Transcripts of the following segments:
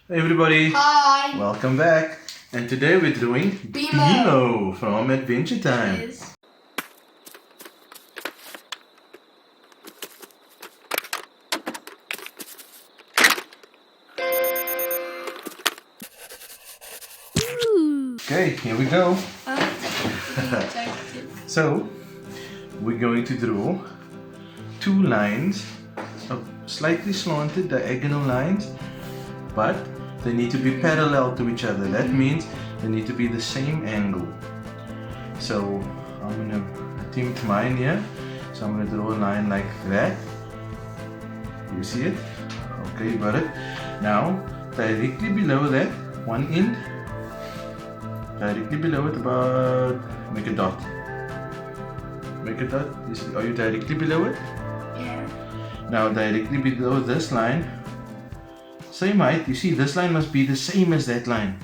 Hey everybody, Hi. welcome back. And today we're doing BMO from Adventure Time. Yes. Okay, here we go. Detective. So, we're going to draw two lines of slightly slanted diagonal lines, but they need to be parallel to each other. That means they need to be the same angle. So, I'm going to attempt mine here. So, I'm going to draw a line like that. You see it? Okay, you got it. Now, directly below that, one end, directly below it, about make a dot. Make a dot. Are you directly below it? Yeah. Now, directly below this line, same height. You see, this line must be the same as that line.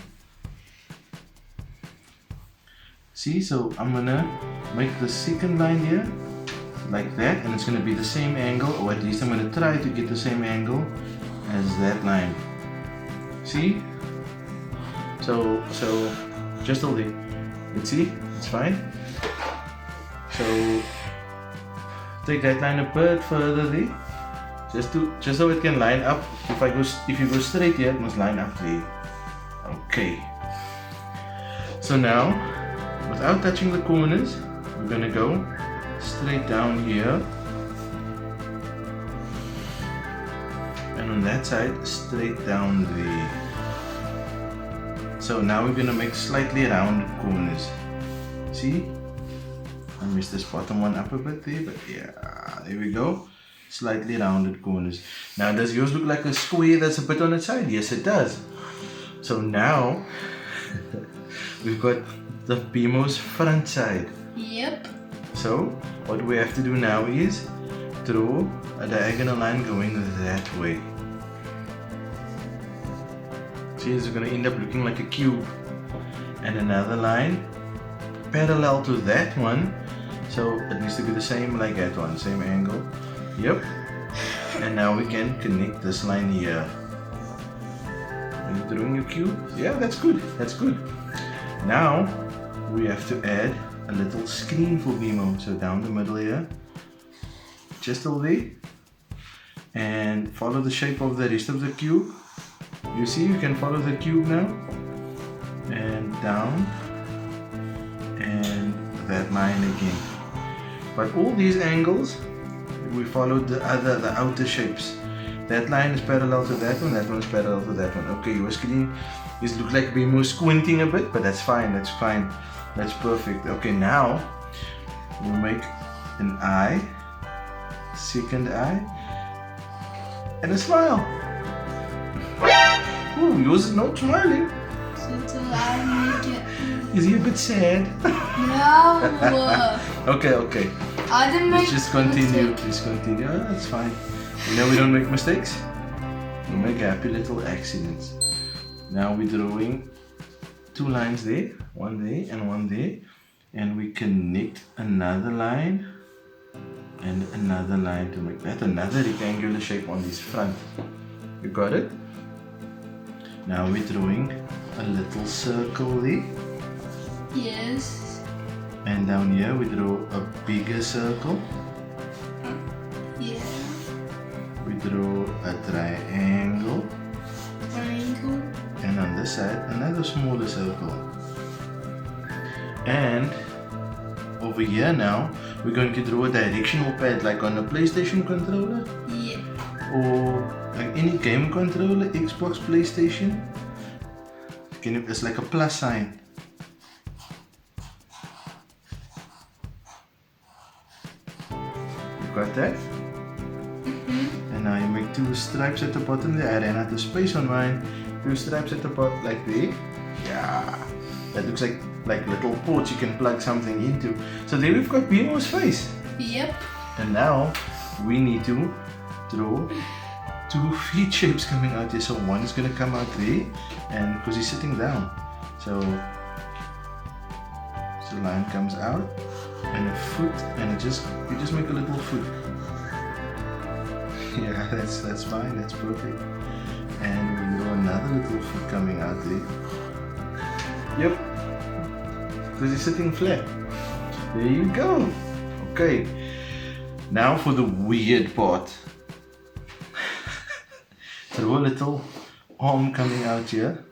See, so I'm gonna make the second line here like that, and it's gonna be the same angle, or at least I'm gonna try to get the same angle as that line. See? So just hold it. Let's see, it's fine. So take that line a bit further there, just so it can line up. If you go straight here, it must line up there. Okay. So now, without touching the corners, we're gonna go straight down here, and on that side, straight down there. So now we're gonna make slightly rounded corners. See? I messed this bottom one up a bit there, but yeah, there we go. Slightly rounded corners. Now, does yours look like a square that's a bit on its side? Yes, it does. So now, we've got the BMO's front side. Yep. So, what we have to do now is draw a diagonal line going that way. See, it's going to end up looking like a cube. And another line parallel to that one. So, it needs to be the same like that one, same angle. Yep. And now we can connect this line here. Are you drawing your cube? Yeah, that's good. That's good. Now, we have to add a little screen for BMO. So down the middle here, just over there, and follow the shape of the rest of the cube. You see, you can follow the cube now, and down, and that line again. But all these angles, we followed the outer shapes. That line is parallel to that one is parallel to that one. Okay, your screen is look like BMO squinting a bit, but that's fine, that's fine. That's perfect. Okay, now we make an eye, second eye, and a smile. Ooh, yours is not smiling. So I make it. Is he a bit sad? No. Okay. I didn't make. Let's just continue. Please continue. Oh, that's fine. You know we don't make mistakes. We make happy little accidents. Now we're drawing two lines there, one there and one there, and we connect another line and another line to make that another rectangular shape on this front. You got it? Now we're drawing a little circle there, Yes. and down here we draw a bigger circle. Yeah. We draw a triangle, Triangle. and on this side another smaller circle. And over here now we're going to draw a directional pad like on a PlayStation controller Yeah. or like any game controller, Xbox, PlayStation. It's like a plus sign. You got that? And now you make two stripes at the bottom there. I ran out of space on mine. Two stripes at the bottom like there. Yeah. That looks like little ports you can plug something into. So there we've got BMO's face. Yep. And now we need to draw two feet shapes coming out here. So one is going to come out there, and because he's sitting down. So line comes out and a foot, and you just make a little foot. Yeah, that's fine, that's perfect. And we draw another another little feet coming out there. Yep. Because he's sitting flat. There you go. Okay. Now for the weird part. Draw a little arm coming out here.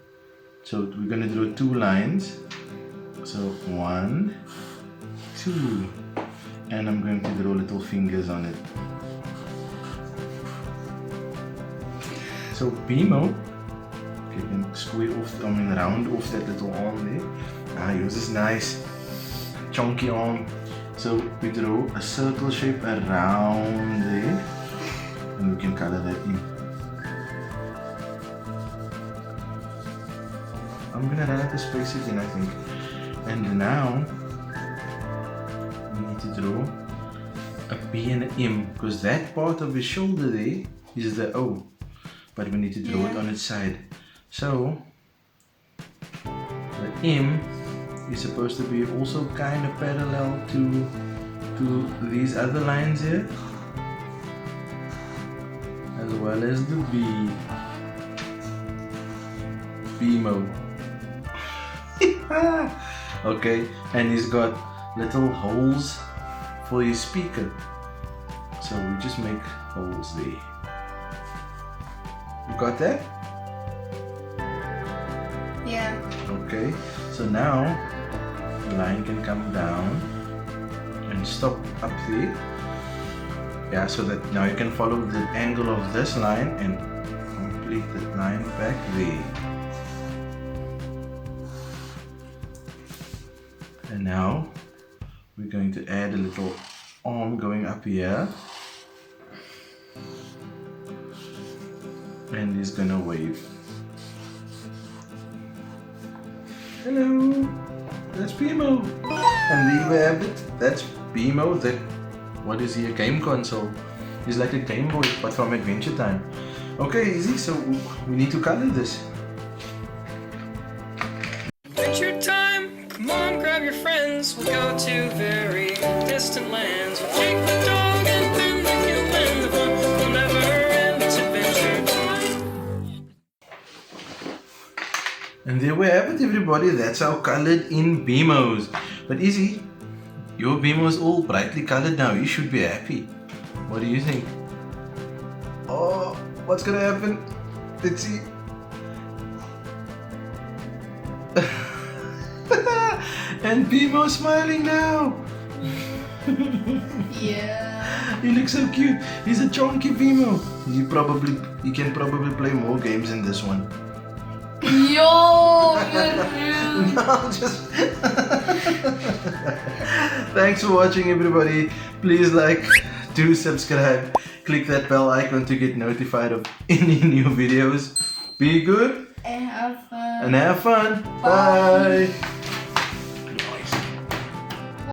So we're going to draw 2 lines. So 1, 2. And I'm going to draw little fingers on it. So BMO, okay, you can square off, round off that little arm there. Ah, yours is nice, chunky arm. So we draw a circle shape around there, and we can color that in. I'm gonna run out of space again, I think. And now we need to draw a B and an M, because that part of his shoulder there is the O. But we need to draw it on its side. So the M is supposed to be also kind of parallel to these other lines here, as well as the B. BMO. Okay, and he's got little holes for his speaker. So we just make holes there. You got that? Yeah. Okay, so now the line can come down and stop up there. Yeah, so that now you can follow the angle of this line and complete that line back there. And now we're going to add a little arm going up here. And he's gonna wave. Hello, that's BMO. And there we have it. That's BMO. That, what is he? A game console. He's like a Game Boy, but from Adventure Time. Okay, easy. So we need to color this. Adventure time! Come on, grab your friends. We'll go to very distant lands. We'll take the dog and then the human. The fun will never end. It's adventure time. And there we have it, everybody. That's how colored in BMOs. But Izzy, your BMO is all brightly colored now. You should be happy. What do you think? Oh, what's gonna happen? Let's see. And BMO smiling now. Yeah. He looks so cute. He's a chunky BMO. He can probably play more games in this one. Yo, you're rude. No, just thanks for watching, everybody. Please like, do subscribe, click that bell icon to get notified of any new videos. Be good And have fun. and have fun. Bye. Bye.